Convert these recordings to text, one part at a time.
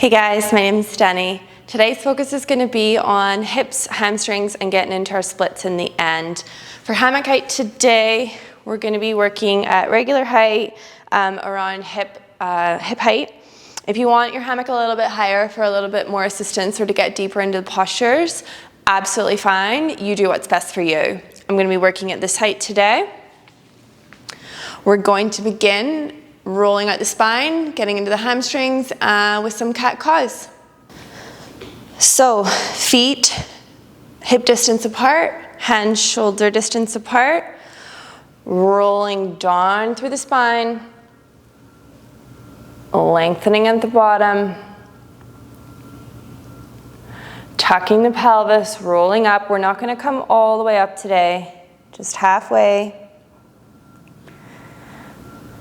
Hey guys, my name is Danny. Today's focus is going to be on hips, hamstrings, and getting into our splits in the end. For hammock height today, we're going to be working at regular height, around hip height. If you want your hammock a little bit higher for a little bit more assistance or to get deeper into the postures, absolutely fine. You do what's best for you. I'm going to be working at this height today. We're going to begin rolling out the spine, getting into the hamstrings with some cat-cows. So feet hip distance apart, hands shoulder distance apart, rolling down through the spine, lengthening at the bottom, tucking the pelvis, rolling up. We're not going to come all the way up today, just halfway.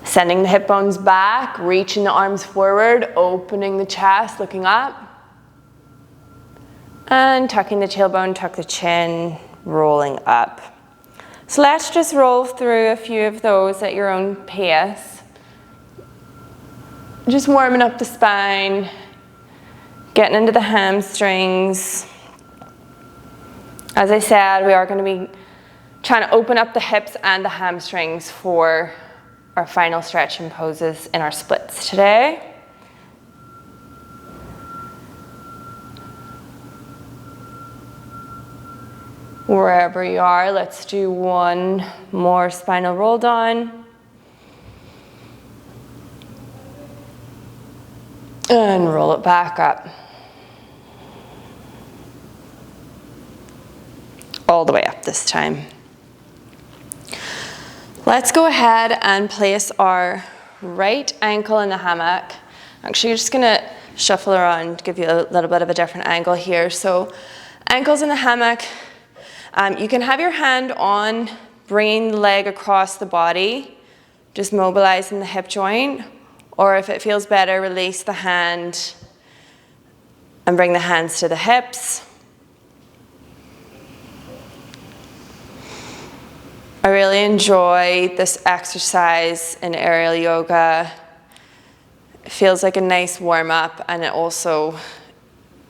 Sending the hip bones back, reaching the arms forward, opening the chest, looking up. And tucking the tailbone, tuck the chin, rolling up. So let's just roll through a few of those at your own pace. Just warming up the spine, getting into the hamstrings. As I said, we are going to be trying to open up the hips and the hamstrings for our final stretch and poses in our splits today. Wherever you are, let's do one more spinal roll down. And roll it back up. All the way up this time. Let's go ahead and place our right ankle in the hammock. Actually, you're just gonna shuffle around, give you a little bit of a different angle here. So ankles in the hammock. You can have your hand on bringing the leg across the body, just mobilizing the hip joint. Or if it feels better, release the hand and bring the hands to the hips. I really enjoy this exercise in aerial yoga. It feels like a nice warm-up, and it also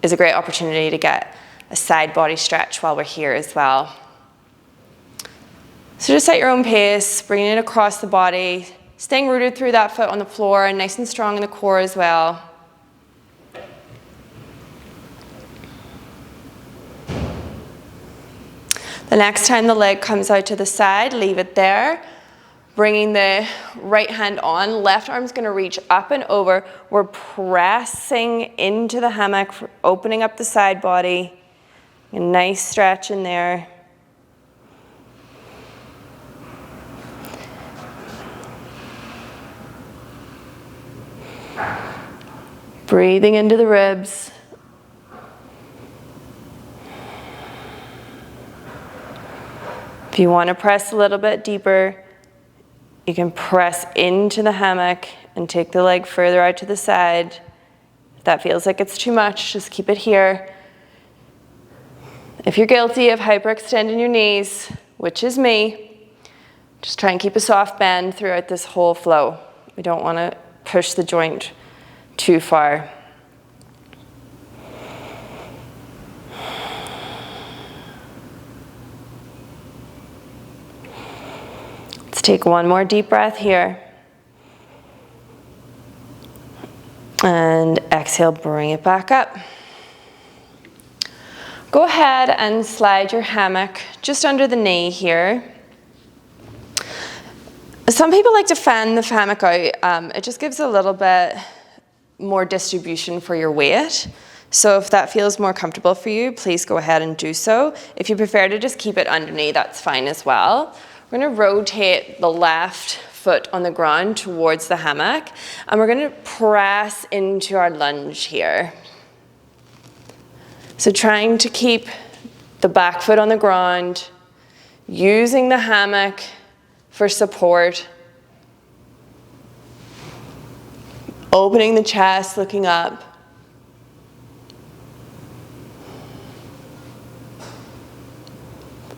is a great opportunity to get a side body stretch while we're here as well. So just at your own pace, bringing it across the body, staying rooted through that foot on the floor and nice and strong in the core as well. The next time the leg comes out to the side, leave it there. Bringing the right hand on, left arm's gonna reach up and over. We're pressing into the hammock, opening up the side body. A nice stretch in there. Breathing into the ribs. If you want to press a little bit deeper, you can press into the hammock and take the leg further out to the side. If that feels like it's too much, just keep it here. If you're guilty of hyperextending your knees, which is me, just try and keep a soft bend throughout this whole flow. We don't want to push the joint too far. Let's take one more deep breath here. And exhale, bring it back up. Go ahead and slide your hammock just under the knee here. Some people like to fan the hammock out. It just gives a little bit more distribution for your weight. So if that feels more comfortable for you, please go ahead and do so. If you prefer to just keep it underneath, that's fine as well. We're going to rotate the left foot on the ground towards the hammock, and we're going to press into our lunge here. So trying to keep the back foot on the ground, using the hammock for support, opening the chest, looking up.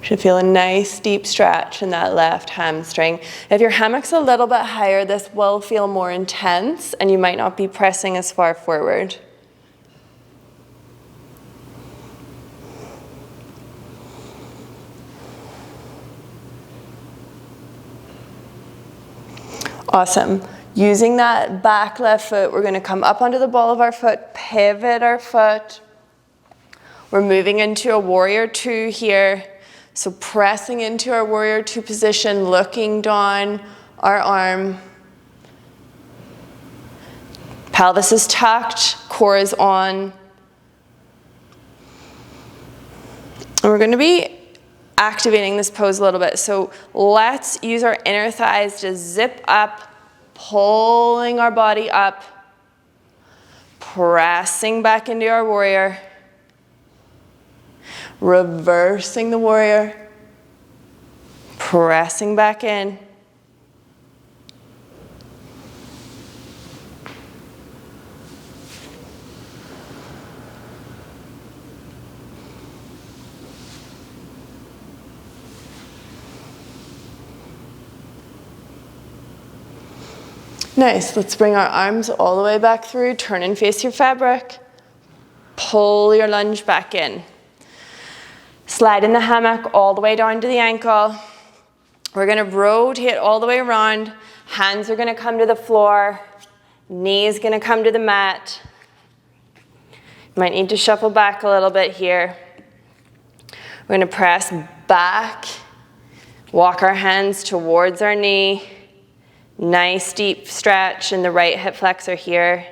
Should feel a nice deep stretch in that left hamstring. If your hammock's a little bit higher, this will feel more intense and you might not be pressing as far forward. Awesome. Using that back left foot, we're going to come up onto the ball of our foot, pivot our foot. We're moving into a warrior two here. So pressing into our warrior two position, looking down our arm. Pelvis is tucked, core is on. And we're going to be activating this pose a little bit. So let's use our inner thighs to zip up, pulling our body up, pressing back into our warrior, reversing the warrior, pressing back in. Nice, let's bring our arms all the way back through, turn and face your fabric. Pull your lunge back in. Slide in the hammock all the way down to the ankle. We're gonna rotate all the way around. Hands are gonna come to the floor. Knees gonna come to the mat. You might need to shuffle back a little bit here. We're gonna press back. Walk our hands towards our knee. Nice deep stretch in the right hip flexor here.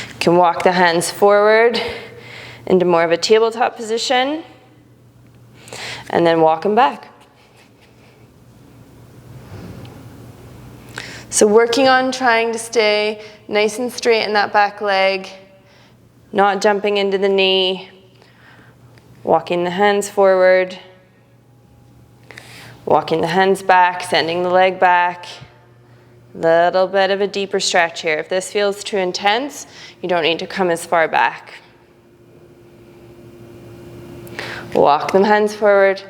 You can walk the hands forward into more of a tabletop position and then walk them back. So working on trying to stay nice and straight in that back leg, not jumping into the knee, walking the hands forward. Walking the hands back, sending the leg back. Little bit of a deeper stretch here. If this feels too intense, you don't need to come as far back. Walk the hands forward.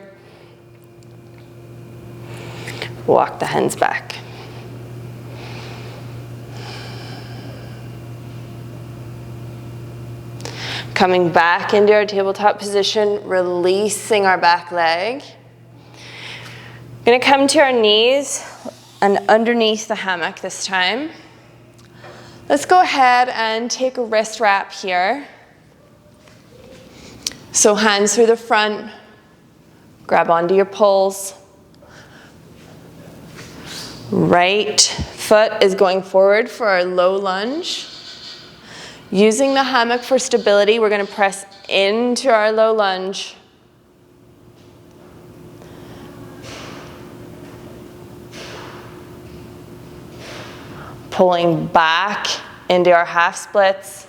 Walk the hands back. Coming back into our tabletop position, releasing our back leg. We're going to come to our knees and underneath the hammock this time. Let's go ahead and take a wrist wrap here. So hands through the front, grab onto your poles. Right foot is going forward for our low lunge. Using the hammock for stability, we're going to press into our low lunge. Pulling back into our half splits.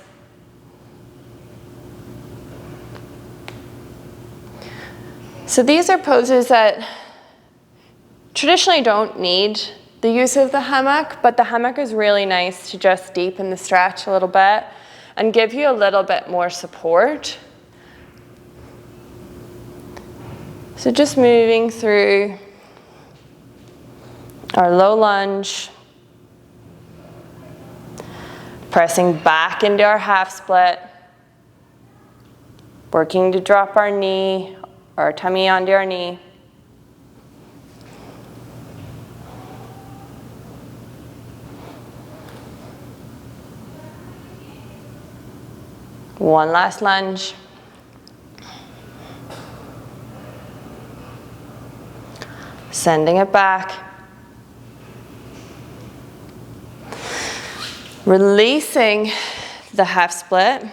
So these are poses that traditionally don't need the use of the hammock, but the hammock is really nice to just deepen the stretch a little bit and give you a little bit more support. So just moving through our low lunge. Pressing back into our half split, working to drop our knee, our tummy onto our knee. One last lunge. Sending it back. Releasing the half split,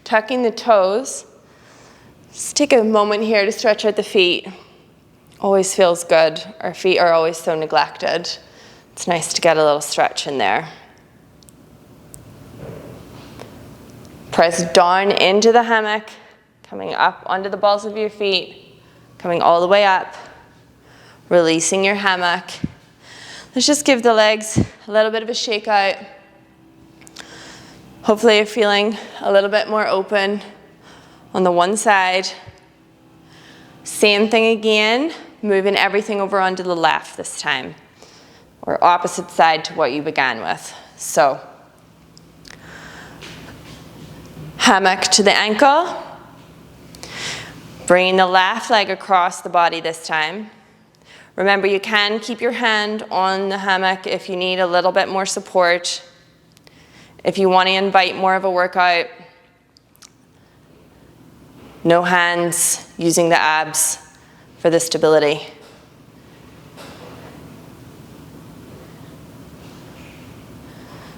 tucking the toes. Just take a moment here to stretch out the feet. Always feels good. Our feet are always so neglected. It's nice to get a little stretch in there. Press down into the hammock, coming up onto the balls of your feet, coming all the way up, releasing your hammock. Let's just give the legs a little bit of a shake out. Hopefully you're feeling a little bit more open on the one side. Same thing again, moving everything over onto the left this time, or opposite side to what you began with. So, hammock to the ankle, bringing the left leg across the body this time. Remember, you can keep your hand on the hammock if you need a little bit more support. If you want to invite more of a workout, no hands, using the abs for the stability.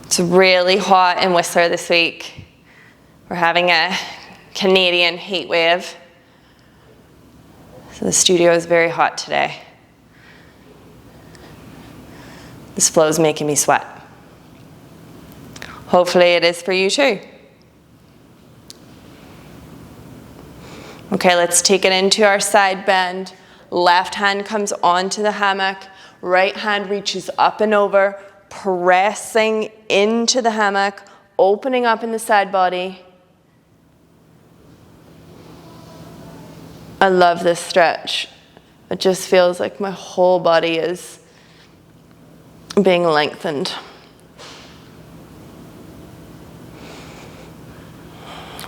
It's really hot in Whistler this week. We're having a Canadian heat wave. So the studio is very hot today. This flow is making me sweat. Hopefully it is for you too. Okay, let's take it into our side bend. Left hand comes onto the hammock. Right hand reaches up and over, pressing into the hammock, opening up in the side body. I love this stretch. It just feels like my whole body is being lengthened.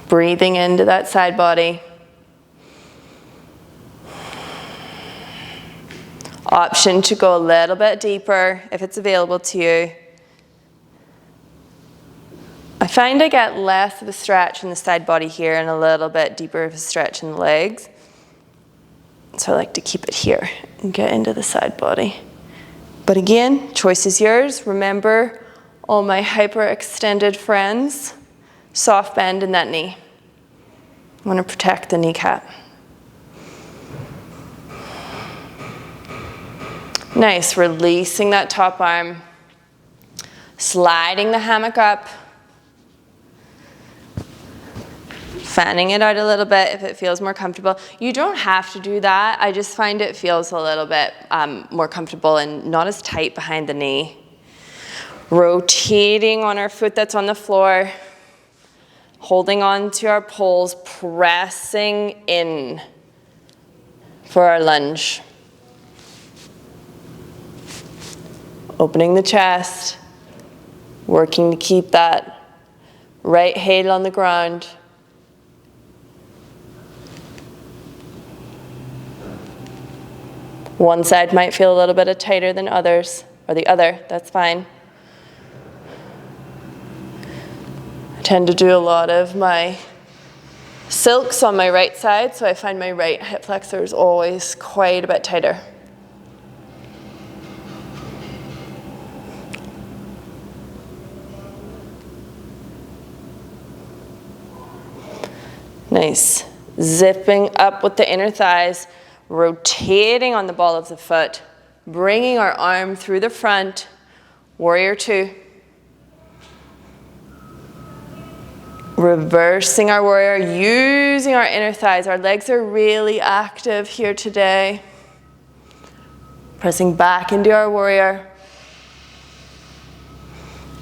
Breathing into that side body. Option to go a little bit deeper if it's available to you. I find I get less of a stretch in the side body here and a little bit deeper of a stretch in the legs. So I like to keep it here and get into the side body. But again, choice is yours. Remember, all my hyperextended friends, soft bend in that knee. I want to protect the kneecap. Nice, releasing that top arm. Sliding the hammock up. Fanning it out a little bit if it feels more comfortable. You don't have to do that. I just find it feels a little bit more comfortable and not as tight behind the knee. Rotating on our foot that's on the floor. Holding on to our poles, pressing in for our lunge. Opening the chest, working to keep that right heel on the ground. One side might feel a little bit tighter than others, or the other, that's fine. I tend to do a lot of my silks on my right side, so I find my right hip flexor is always quite a bit tighter. Nice. Zipping up with the inner thighs, rotating on the ball of the foot, bringing our arm through the front, warrior two. Reversing our warrior, using our inner thighs. Our legs are really active here today. Pressing back into our warrior.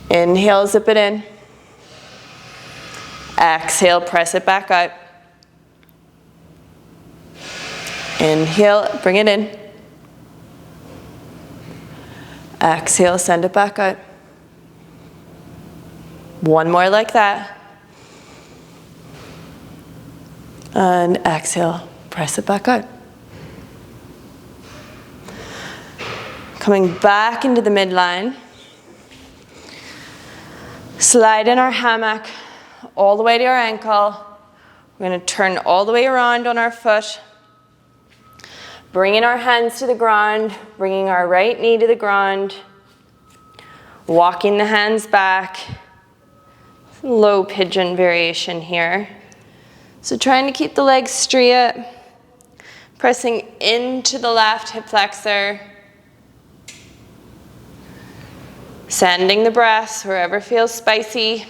Inhale, zip it in. Exhale, press it back out. Inhale, bring it in. Exhale, send it back out. One more like that. And exhale, press it back out. Coming back into the midline. Slide in our hammock all the way to our ankle. We're going to turn all the way around on our foot. Bringing our hands to the ground, bringing our right knee to the ground. Walking the hands back. Low pigeon variation here. So trying to keep the legs straight. Pressing into the left hip flexor. Sending the breaths wherever feels spicy.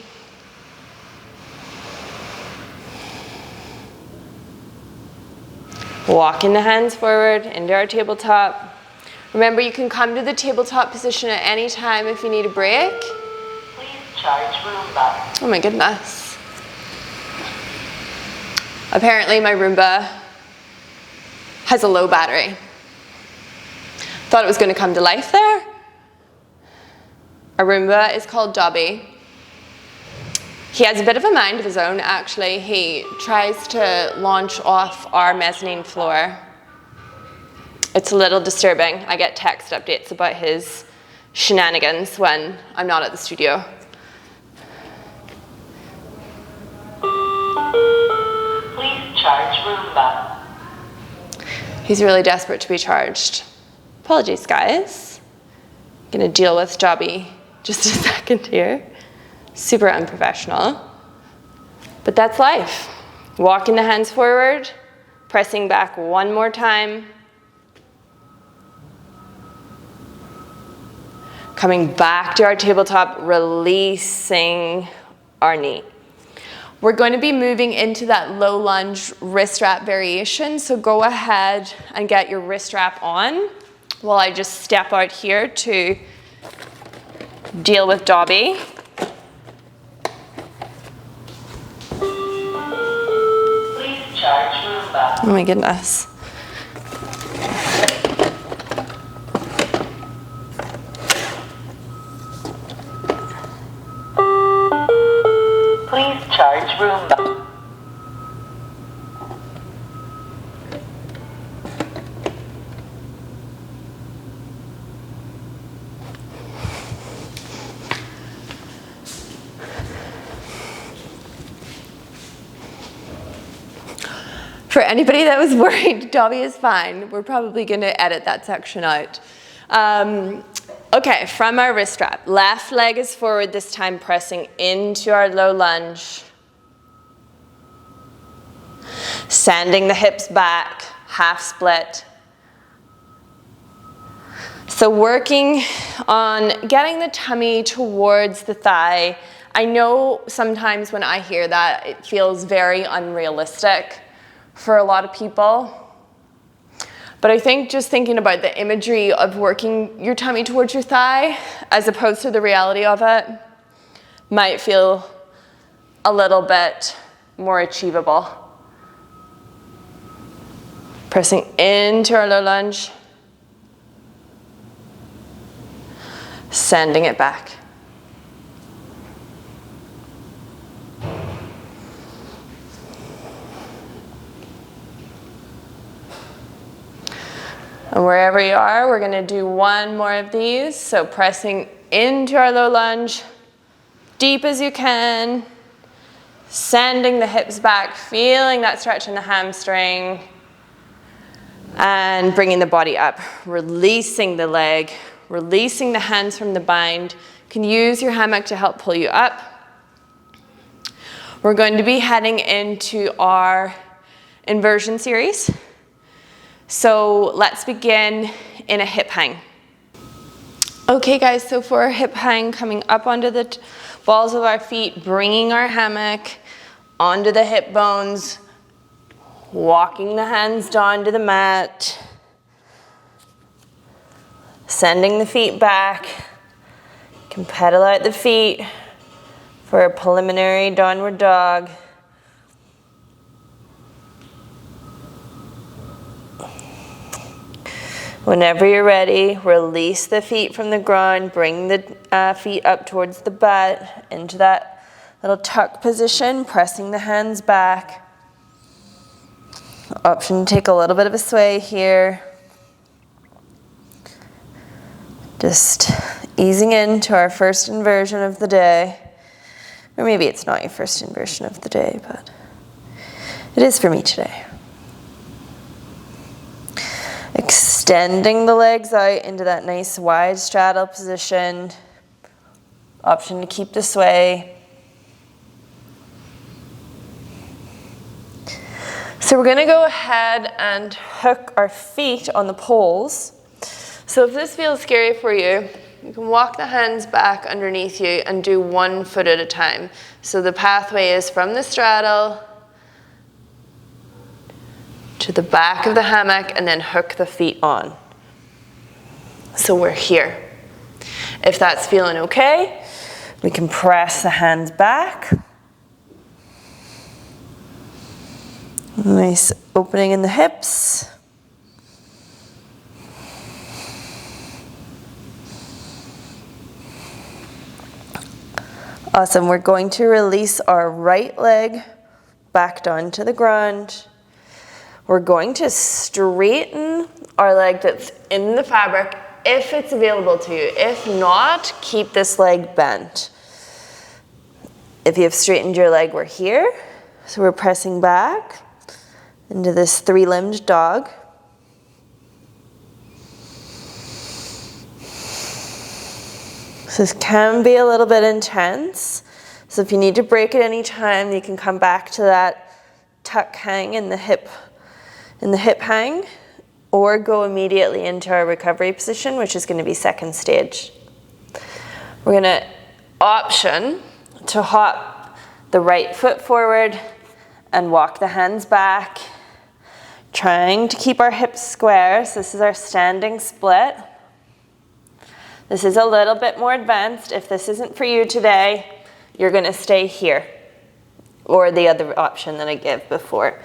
Walking the hands forward into our tabletop. Remember, you can come to the tabletop position at any time if you need a break. Please charge Roomba. Oh my goodness. Apparently my Roomba has a low battery. Thought it was going to come to life there. Our Roomba is called Dobby. He has a bit of a mind of his own, actually. He tries to launch off our mezzanine floor. It's a little disturbing. I get text updates about his shenanigans when I'm not at the studio. Please charge Roomba. He's really desperate to be charged. Apologies, guys. Gonna deal with Dobby just a second here. Super unprofessional. But that's life. Walking the hands forward, pressing back one more time. Coming back to our tabletop, releasing our knee. We're going to be moving into that low lunge wrist wrap variation, so go ahead and get your wrist wrap on while I just step out here to deal with Dobby. Please charge Roomba. Oh my goodness. Please charge Roomba. For anybody that was worried, Dobby is fine. We're probably going to edit that section out. Okay, from our wrist wrap, left leg is forward this time, pressing into our low lunge. Sending the hips back, half split. So working on getting the tummy towards the thigh. I know sometimes when I hear that, it feels very unrealistic for a lot of people. But I think just thinking about the imagery of working your tummy towards your thigh as opposed to the reality of it might feel a little bit more achievable. Pressing into our low lunge. Sending it back. And wherever you are, we're going to do one more of these. So pressing into our low lunge, deep as you can, sending the hips back, feeling that stretch in the hamstring, and bringing the body up, releasing the leg, releasing the hands from the bind. You can use your hammock to help pull you up. We're going to be heading into our inversion series. So let's begin in a hip hang. Okay guys, so for our hip hang, coming up onto the balls of our feet, bringing our hammock onto the hip bones, walking the hands down to the mat, sending the feet back. You can pedal out the feet for a preliminary downward dog. Whenever you're ready, release the feet from the ground, bring the feet up towards the butt, into that little tuck position, pressing the hands back. Option to take a little bit of a sway here. Just easing into our first inversion of the day. Or maybe it's not your first inversion of the day, but it is for me today. Extending the legs out into that nice wide straddle position. Option to keep the sway. So we're going to go ahead and hook our feet on the poles. So if this feels scary for you, you can walk the hands back underneath you and do 1 foot at a time. So the pathway is from the straddle to the back of the hammock and then hook the feet on. So we're here. If that's feeling okay, we can press the hands back. Nice opening in the hips. Awesome. We're going to release our right leg back down to the ground. We're going to straighten our leg that's in the fabric if it's available to you. If not, keep this leg bent. If you have straightened your leg, we're here. So we're pressing back into this three-limbed dog. So this can be a little bit intense. So if you need to break at any time, you can come back to that tuck hang in the hip hang, or go immediately into our recovery position, which is going to be second stage. We're going to option to hop the right foot forward and walk the hands back, trying to keep our hips square. So this is our standing split. This is a little bit more advanced. If this isn't for you today, you're going to stay here, or the other option that I gave before.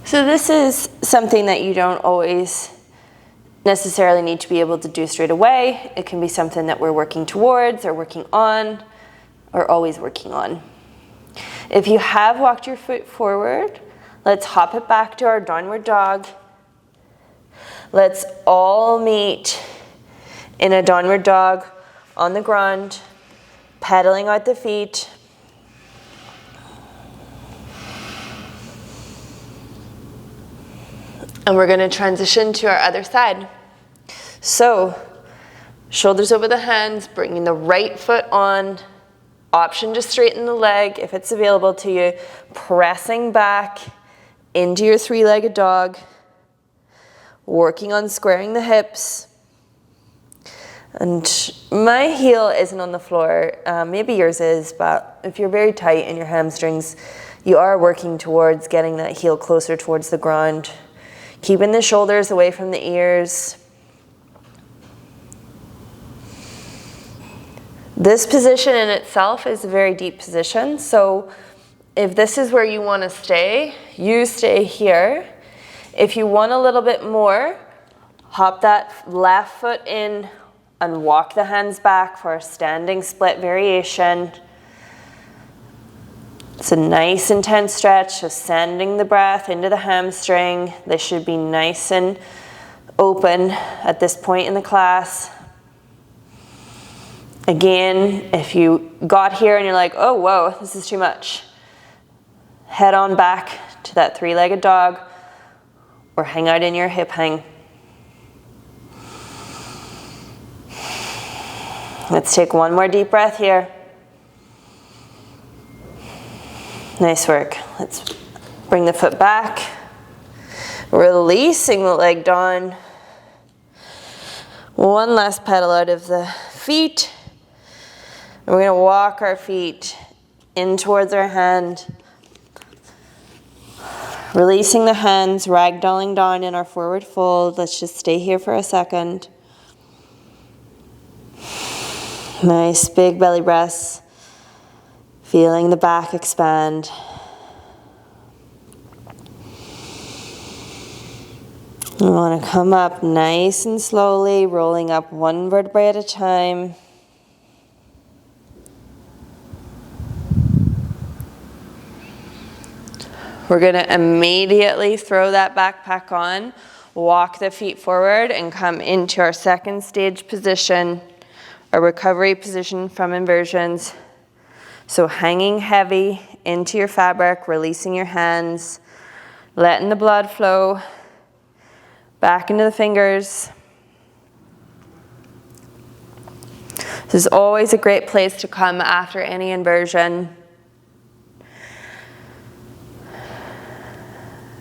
So this is something that you don't always necessarily need to be able to do straight away. It can be something that we're working towards or working on or always working on. If you have walked your foot forward, let's hop it back to our downward dog. Let's all meet in a downward dog on the ground, pedaling out the feet. And we're going to transition to our other side. So, shoulders over the hands, bringing the right foot on, option to straighten the leg if it's available to you, pressing back into your three-legged dog, working on squaring the hips. And my heel isn't on the floor, maybe yours is, but if you're very tight in your hamstrings, you are working towards getting that heel closer towards the ground. Keeping the shoulders away from the ears. This position in itself is a very deep position, so if this is where you want to stay, you stay here. If you want a little bit more, hop that left foot in and walk the hands back for a standing split variation. It's a nice intense stretch, so sending the breath into the hamstring. They should be nice and open at this point in the class. Again, if you got here and you're like, oh, whoa, this is too much, head on back to that three-legged dog or hang out in your hip hang. Let's take one more deep breath here. Nice work. Let's bring the foot back, releasing the leg down. One last pedal out of the feet. And we're going to walk our feet in towards our hand, releasing the hands, ragdolling down in our forward fold. Let's just stay here for a second. Nice big belly breaths. Feeling the back expand. We want to come up nice and slowly, rolling up one vertebrae at a time. We're going to immediately throw that backpack on, walk the feet forward, and come into our second stage position, a recovery position from inversions. So hanging heavy into your fabric, releasing your hands, letting the blood flow back into the fingers. This is always a great place to come after any inversion.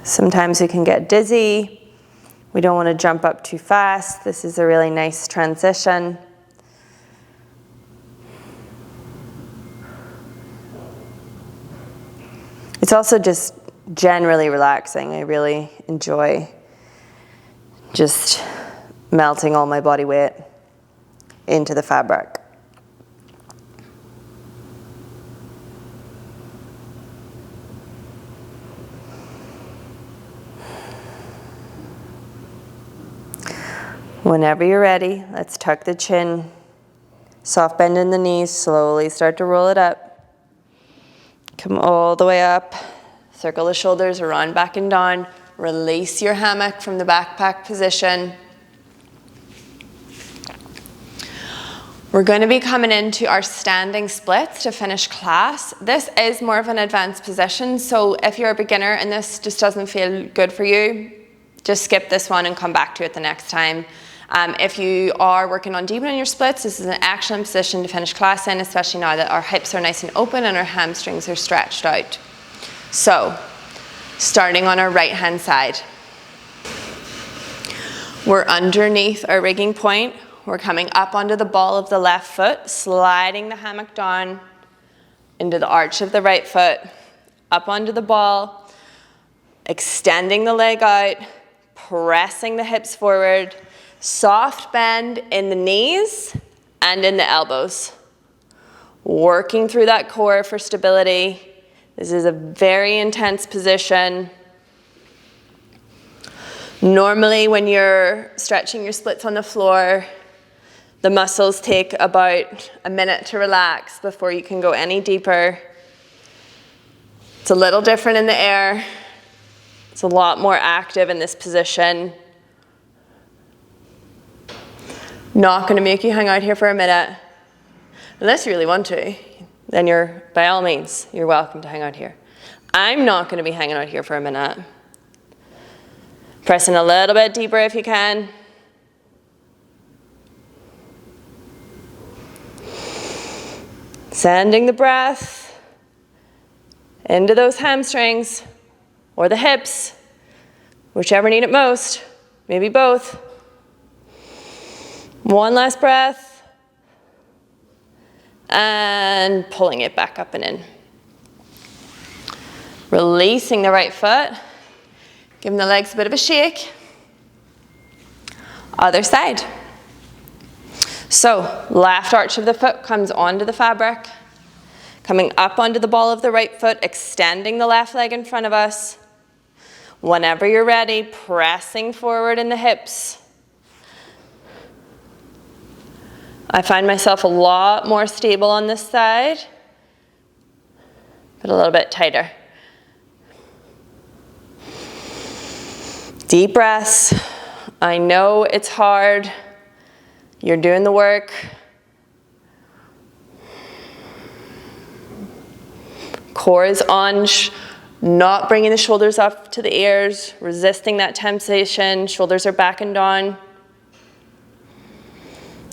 Sometimes we can get dizzy. We don't want to jump up too fast. This is a really nice transition. It's also just generally relaxing. I really enjoy just melting all my body weight into the fabric. Whenever you're ready, let's tuck the chin, soft bend in the knees, slowly start to roll it up. Come all the way up. Circle the shoulders around, back and down. Release your hammock from the backpack position. We're going to be coming into our standing splits to finish class. This is more of an advanced position, so if you're a beginner and this just doesn't feel good for you, just skip this one and come back to it the next time. If you are working on deepening your splits, this is an excellent position to finish class in, especially now that our hips are nice and open and our hamstrings are stretched out. So, starting on our right hand side. We're underneath our rigging point. We're coming up onto the ball of the left foot, sliding the hammock down into the arch of the right foot, up onto the ball, extending the leg out, pressing the hips forward, soft bend in the knees and in the elbows. Working through that core for stability. This is a very intense position. Normally when you're stretching your splits on the floor, the muscles take about a minute to relax before you can go any deeper. It's a little different in the air. It's a lot more active in this position. Not going to make you hang out here for a minute. Unless you really want to, then by all means, you're welcome to hang out here. I'm not going to be hanging out here for a minute. Pressing a little bit deeper if you can. Sending the breath into those hamstrings or the hips, whichever need it most, maybe both. One last breath and pulling it back up and in. Releasing the right foot, giving the legs a bit of a shake. Other side. So, left arch of the foot comes onto the fabric, coming up onto the ball of the right foot, extending the left leg in front of us. Whenever you're ready, pressing forward in the hips. I find myself a lot more stable on this side, but a little bit tighter. Deep breaths. I know it's hard. You're doing the work. Core is on, not bringing the shoulders up to the ears, resisting that temptation. Shoulders are back and down.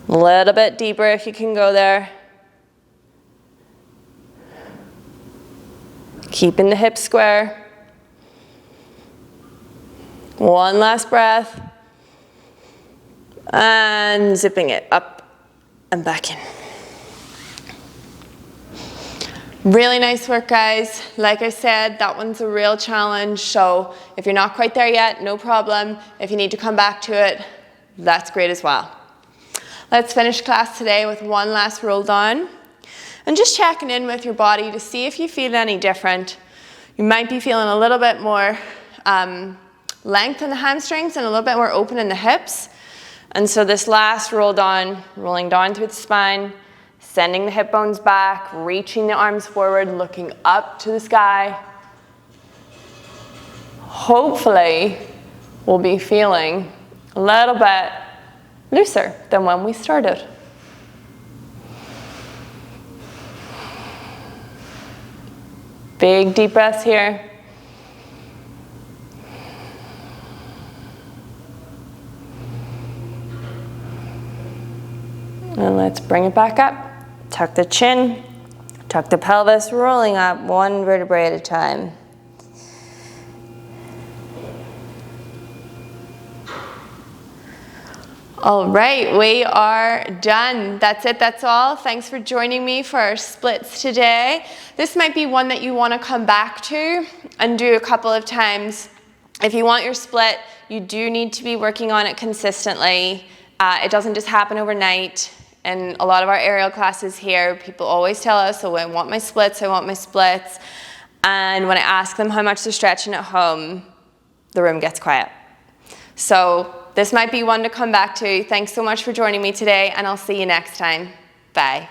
A little bit deeper if you can go there. Keeping the hips square. One last breath. And zipping it up and back in. Really nice work, guys. Like I said, that one's a real challenge, so if you're not quite there yet, no problem. If you need to come back to it, that's great as well. Let's finish class today with one last roll down and just checking in with your body to see if you feel any different. You might be feeling a little bit more length in the hamstrings and a little bit more open in the hips. And so this last roll down, rolling down through the spine, sending the hip bones back, reaching the arms forward, looking up to the sky. Hopefully, we'll be feeling a little bit looser than when we started. Big deep breaths here. And let's bring it back up. Tuck the chin, tuck the pelvis, rolling up one vertebrae at a time. All right, we are done. That's it, that's all. Thanks for joining me for our splits today. This might be one that you want to come back to and do a couple of times. If you want your split, you do need to be working on it consistently. It doesn't just happen overnight. In a lot of our aerial classes here, people always tell us, oh, I want my splits, I want my splits. And when I ask them how much they're stretching at home, the room gets quiet. So this might be one to come back to. Thanks so much for joining me today, and I'll see you next time. Bye.